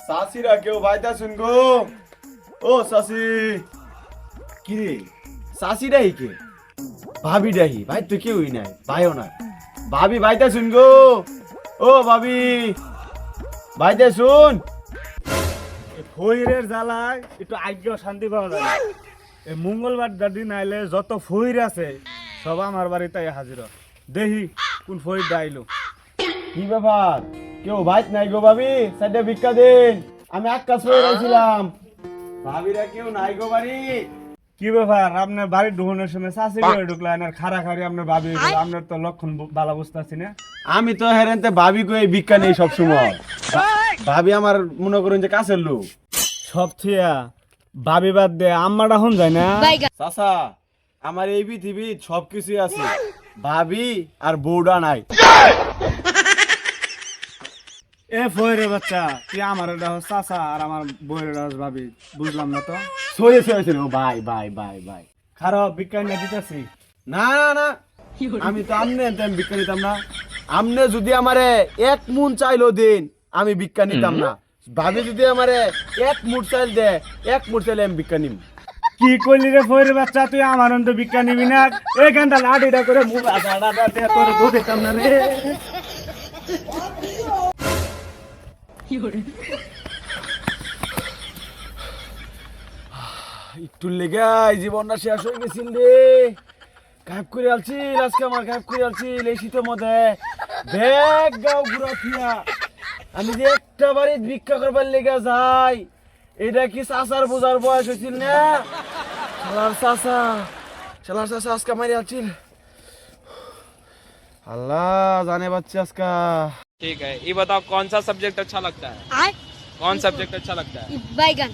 সাসিরা কেউ ভাইতা শুনগো। ও সাসি কি রে, সাসি ডাহি কে? ভাবি ডাহি, ভাই তো কেউই নাই, ভাইও না। ভাবি ভাইতা শুনগো। ও ভাবি ভাইতা শুন। ফইরের জ্বালায় একটু আজ্ঞা শান্তি পাওয়া যায় না। এই মঙ্গলবার দিন আইলে যত ফইর আছে সব আমার বাড়িতে হাজির হ। দেখি কোন ফইর ডাইলো। কি ব্যাপার, কেউ ভাইত নাই গো ভাবি? সাইডে ভিক্ষা দিন, আমি আকাশ হয়ে রয়েছিলাম। ভাবিরা কেউ নাই গো বাড়ি। কি ব্যাপার, আপনার বাড়ির ঢুকনের সময় চাষি করে ঢুকলেন আর খাড়া খাড়ি আপনার ভাবি হইলো। আপনার তো লক্ষণ বালা বুঝতেছি না। আমি তো হেরেনতে ভাবি কই ভিক্ষা নেই সব সময়। ভাবি আমার মনে করেন যে কাছের লোক। সব থিয়া ভাবি বাদ দে আম্মাটা হন যায় না। চাচা, আমার এই পৃথিবী সবকিছুই আছে, ভাবি আর বউডা নাই। এ ফইরে বাচ্চা, তুই আমার চাচা আর আমার বইয়ের ভাবি, বুঝলাম না তো। সয়ে সয়েছিল ভাই ভাই ভাই ভাই। খারাপ বিজ্ঞান না দিতেছি। না না না, আমি তো আমনে আমি ভিক্ষা নিতাম না। আমনে যদি আমারে এক মুন চাইলো দিন, আমি ভিক্ষা নিতাম না। ভাবি যদি আমারে এক মুঠ চাইল দে, এক মুঠ চাইলে আমি ভিক্ষা নিম। কি করলি রে ফইরে বাচ্চা, তুই আমার অন্ত বিজ্ঞান নিবি না। এইখানটা লাঠিটা করে মুখ আগাড়া দে, তোর দুধ দিতাম না রে। একটু লেগে জীবনটা শেষ হয়ে গেছিল রে। গায়েব করে আলছিল আজকে, আমার গায়েব করে আলছিল এই শীতের মধ্যে। দেখ গাও ঘুরা ফিরা, আমি যে একটা বাড়ি ভিক্ষা করবার লেগে যাই, এটা কি চাচার বোঝার বয়স হয়েছিল না? শালার চাচা, শালার চাচা আজকে মারি আলছিল। আল্লাহ জানে বাচ্চা আজকা। ठीक है, ये बताओ कौन सा सब्जेक्ट अच्छा लगता है? कौन सब्जेक्ट अच्छा लगता है? बैगन।